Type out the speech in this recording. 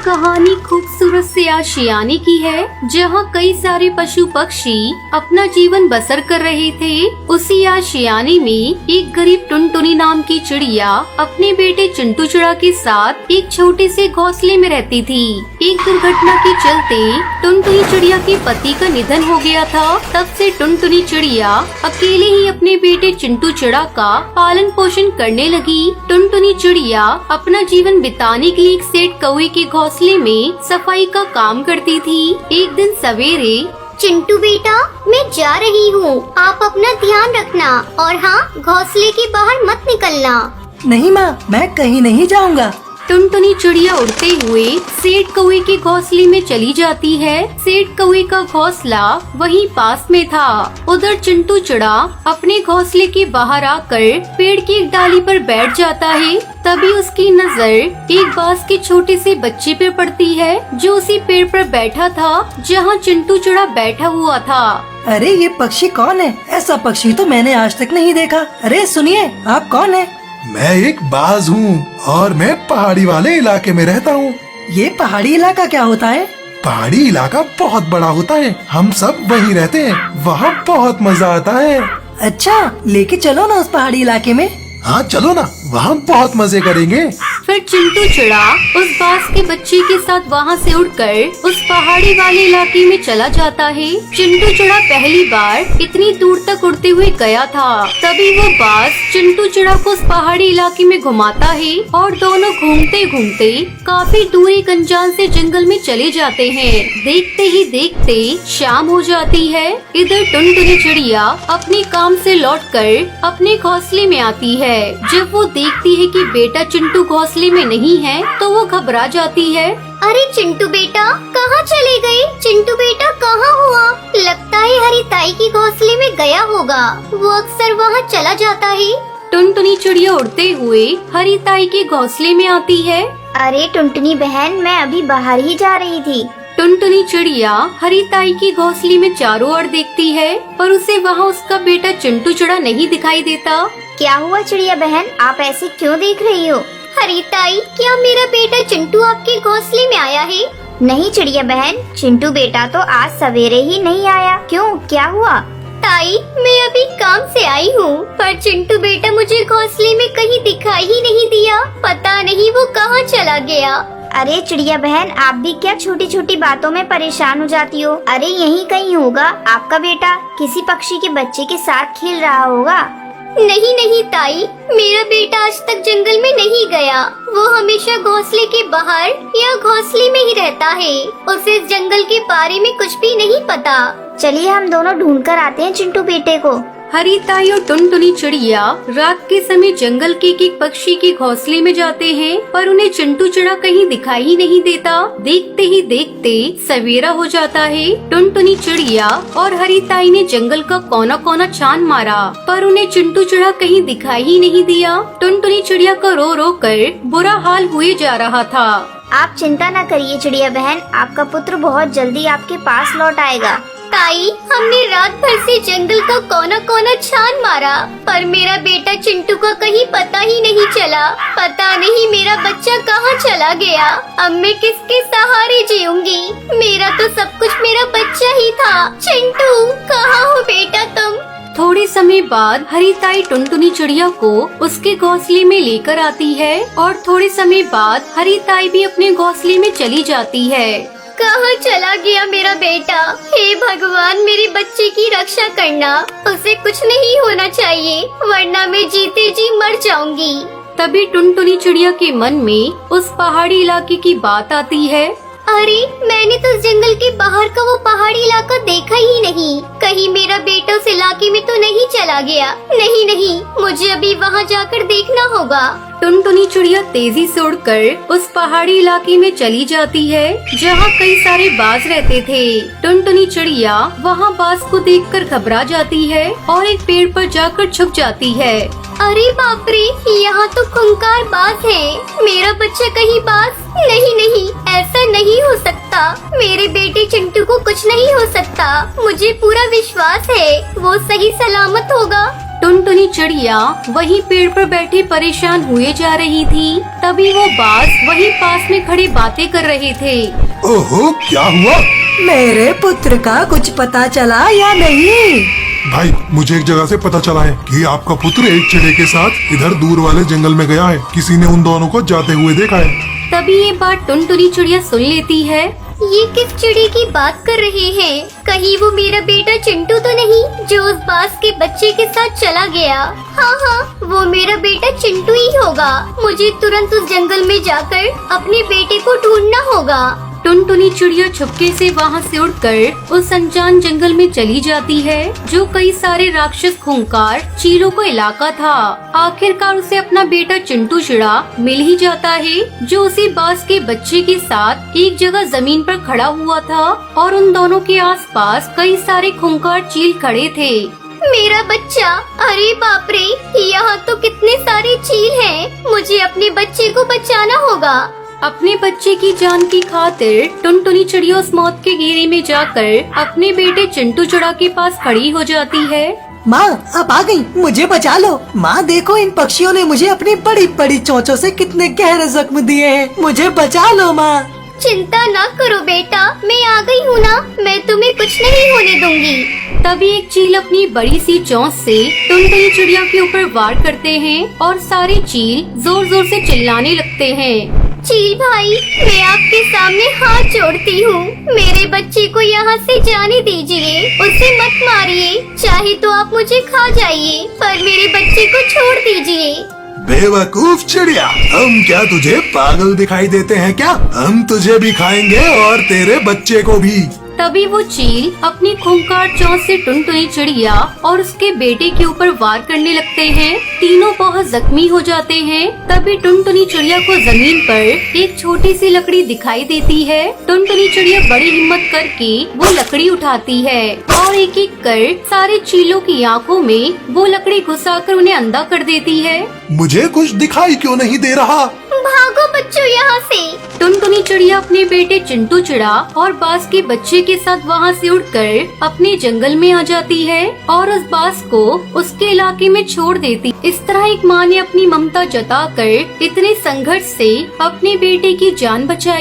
कहानी खूबसूरत से आशियाने की है, जहाँ कई सारे पशु पक्षी अपना जीवन बसर कर रहे थे। उसी आशियाने में एक गरीब टुनटुनी नाम की चिड़िया अपने बेटे चिंटू चिड़ा के साथ एक छोटे से घोंसले में रहती थी। एक दुर्घटना के चलते टुनटुनी चिड़िया के पति का निधन हो गया था। तब से टुनटुनी चिड़िया अकेले ही अपने बेटे चिंटू चिड़ा का पालन पोषण करने लगी। टुनटुनी चिड़िया अपना जीवन बिताने के लिए एक सेठ कौवे के घोंसले में सफाई का काम करती थी। एक दिन सवेरे, चिंटू बेटा, मैं जा रही हूँ, आप अपना ध्यान रखना और हाँ, घोंसले के बाहर मत निकलना। नहीं माँ, मैं कहीं नहीं जाऊँगा। टुनटुनी चिड़िया उड़ते हुए सेठ कौवे के घोंसले में चली जाती है। सेठ कौवे का घोंसला वहीं पास में था। उधर चिंटू चिड़ा अपने घोंसले के बाहर आकर पेड़ की एक डाली पर बैठ जाता है। तभी उसकी नजर एक बांस के छोटे से बच्चे पे पड़ती है, जो उसी पेड़ पर बैठा था जहाँ चिंटू चिड़ा बैठा हुआ था। अरे ये पक्षी कौन है? ऐसा पक्षी तो मैंने आज तक नहीं देखा। अरे सुनिए, आप कौन है? मैं एक बाज हूँ और मैं पहाड़ी वाले इलाके में रहता हूँ। ये पहाड़ी इलाका क्या होता है? पहाड़ी इलाका बहुत बड़ा होता है, हम सब वहीं रहते हैं, वहाँ बहुत मजा आता है। अच्छा, लेके चलो ना उस पहाड़ी इलाके में। हाँ चलो ना, वहाँ बहुत मजे करेंगे। फिर चिंटू चिड़ा उस बांस के बच्चे के साथ वहाँ से उड़कर उस पहाड़ी वाले इलाके में चला जाता है। चिंटू चिड़ा पहली बार इतनी दूर तक उड़ते हुए गया था। तभी वो बांस चिंटू चिड़ा को उस पहाड़ी इलाके में घुमाता है और दोनों घूमते घूमते काफी दूर एक अनजान से जंगल में चले जाते हैं। देखते ही देखते शाम हो जाती है। इधर टुनटुनी चिड़िया अपने काम से लौटकर अपने घोंसले में आती है। जब वो देखती है कि बेटा चिंटू घोंसले में नहीं है, तो वो घबरा जाती है। अरे चिंटू बेटा, कहाँ चले गए? चिंटू बेटा कहाँ हुआ? लगता है हरी ताई की घोंसले में गया होगा, वो अक्सर वहाँ चला जाता है। टुनटुनी चिड़िया उड़ते हुए हरी ताई के घोंसले में आती है। अरे टुनटुनी बहन, मैं अभी बाहर ही जा रही थी। टुनटुनी चिड़िया हरी ताई की घोंसले में चारों ओर देखती है, पर उसे वहाँ उसका बेटा चिंटू चिड़ा नहीं दिखाई देता। क्या हुआ चिड़िया बहन, आप ऐसे क्यों देख रही हो? हरी ताई, क्या मेरा बेटा चिंटू आपके घोंसले में आया है? नहीं चिड़िया बहन, चिंटू बेटा तो आज सवेरे ही नहीं आया। क्यों, क्या हुआ? ताई, मैं अभी काम से आई हूँ, पर चिंटू बेटा मुझे घोंसले में कहीं दिखाई ही नहीं दिया। पता नहीं वो कहाँ चला गया। अरे चिड़िया बहन, आप भी क्या छोटी छोटी बातों में परेशान हो जाती हो? अरे यहीं कहीं होगा, आपका बेटा किसी पक्षी के बच्चे के साथ खेल रहा होगा। नहीं नहीं ताई, मेरा बेटा आज तक जंगल में नहीं गया। वो हमेशा घोंसले के बाहर या घोंसले में ही रहता है। उसे इस जंगल के बारे में कुछ भी नहीं पता। चलिए हम दोनों ढूंढ कर आते हैं चिंटू बेटे को। हरी ताई और टुनटुनी चिड़िया रात के समय जंगल के एक पक्षी के घोंसले में जाते हैं, पर उन्हें चिंटू चिड़ा कहीं दिखाई ही नहीं देता। देखते ही देखते सवेरा हो जाता है। टुनटुनी चिड़िया और हरी ताई ने जंगल का कोना कोना छान मारा, पर उन्हें चिंटू चिड़ा कहीं दिखाई ही नहीं दिया। टुनटुनी चिड़िया का रो रो कर बुरा हाल हुए जा रहा था। आप चिंता न करिए चिड़िया बहन, आपका पुत्र बहुत जल्दी आपके पास लौट आएगा। ताई, हमने रात भर से जंगल का कोना कोना छान मारा, पर मेरा बेटा चिंटू का कहीं पता ही नहीं चला। पता नहीं मेरा बच्चा कहाँ चला गया। अब मैं किसके सहारे जीऊंगी? मेरा तो सब कुछ मेरा बच्चा ही था। चिंटू, कहाँ हो बेटा तुम? थोड़े समय बाद हरी ताई टुनटुनी चिड़िया को उसके घोंसले में लेकर आती है और थोड़े समय बाद हरी ताई भी अपने घोंसले में चली जाती है। कहाँ चला गया मेरा बेटा? हे भगवान, मेरे बच्चे की रक्षा करना। उसे कुछ नहीं होना चाहिए, वरना मैं जीते जी मर जाऊंगी। तभी टुनटुनी चिड़िया के मन में उस पहाड़ी इलाके की बात आती है। अरे, मैंने तो जंगल के बाहर का वो पहाड़ी इलाका देखा ही नहीं। कहीं मेरा बेटा उस इलाके में तो नहीं चला गया? नहीं नहीं, मुझे अभी वहाँ जाकर देखना होगा। टुनटुनी चिड़िया तेजी से उड़कर उस पहाड़ी इलाके में चली जाती है, जहाँ कई सारे बाज रहते थे। टुनटुनी चिड़िया वहाँ बाज को देखकर घबरा जाती है और एक पेड़ पर जाकर छुप जाती है। अरे बाप रे, यहाँ तो खूंखार बाज है। मेरा बच्चा कहीं बाज? नहीं नहीं, ऐसा नहीं हो सकता। मेरे बेटे चिंटू को कुछ नहीं हो सकता। मुझे पूरा विश्वास है वो सही सलामत होगा। टुनटुनी चिड़िया वही पेड़ पर बैठे परेशान हुए जा रही थी। तभी वो बाज वही पास में खड़े बातें कर रहे थे। ओहो, क्या हुआ? मेरे पुत्र का कुछ पता चला या नहीं? भाई, मुझे एक जगह से पता चला है कि आपका पुत्र एक चिड़िया के साथ इधर दूर वाले जंगल में गया है। किसी ने उन दोनों को जाते हुए देखा है। तभी ये बात टुनटुनी चिड़िया सुन लेती है। ये किस चिड़ी की बात कर रहे हैं? कहीं वो मेरा बेटा चिंटू तो नहीं जो उस बास के बच्चे के साथ चला गया? हाँ हाँ, वो मेरा बेटा चिंटू ही होगा। मुझे तुरंत उस जंगल में जाकर अपने बेटे को ढूंढना होगा। टुनटुनी चिड़िया छुपके से वहाँ से उड़कर उस अनजान जंगल में चली जाती है, जो कई सारे राक्षस खूंखार चीलों का इलाका था। आखिरकार उसे अपना बेटा चिंटू चिड़ा मिल ही जाता है, जो उसी बास के बच्चे के साथ एक जगह जमीन पर खड़ा हुआ था और उन दोनों के आसपास कई सारे खूंखार चील खड़े थे। मेरा बच्चा! अरे बाप रे, यहाँ तो कितने सारे चील हैं। मुझे अपने बच्चे को बचाना होगा। अपने बच्चे की जान की खातिर टुनटुनी चिड़िया उस मौत के घेरे में जाकर अपने बेटे चिंटू चिड़ा के पास खड़ी हो जाती है। माँ, अब आ गई, मुझे बचा लो। माँ देखो, इन पक्षियों ने मुझे अपनी बड़ी बड़ी चोंचों से कितने गहरे जख्म दिए हैं। मुझे बचा लो माँ। चिंता ना करो बेटा, मैं आ गई हूँ ना। मैं तुम्हें कुछ नहीं होने दूंगी। तभी एक चील अपनी बड़ी सी चोंच से टुनटुनी चिड़िया के ऊपर वार करते हैं और सारे चील जोर जोर से चिल्लाने लगते हैं। चील भाई, मैं आपके सामने हाथ जोड़ती हूँ। मेरे बच्चे को यहाँ से जाने दीजिए। उसे मत मारिए। चाहे तो आप मुझे खा जाइए, पर मेरे बच्चे को छोड़ दीजिए। बेवकूफ चिड़िया, हम क्या तुझे पागल दिखाई देते हैं क्या? हम तुझे भी खाएंगे और तेरे बच्चे को भी। तभी वो चील अपनी खूंखार चोंच से टुनटुनी चिड़िया और उसके बेटे के ऊपर वार करने लगते हैं। तीनों बहुत जख्मी हो जाते हैं। तभी टुनटुनी चिड़िया को जमीन पर एक छोटी सी लकड़ी दिखाई देती है। टुनटुनी चिड़िया बड़ी हिम्मत करके वो लकड़ी उठाती है और एक एक कर सारे चीलों की आंखों में वो लकड़ी घुसाकर उन्हें अंधा कर देती है। मुझे कुछ दिखाई क्यों नहीं दे रहा? भागो बच्चों यहाँ से। टुनटुनी चिड़िया अपने बेटे चिंटू चिड़ा और बाज के बच्चे के साथ वहाँ से उड़कर अपने जंगल में आ जाती है और उस बाज को उसके इलाके में छोड़ देती। इस तरह एक माँ ने अपनी ममता जताकर इतने संघर्ष से अपने बेटे की जान बचाई।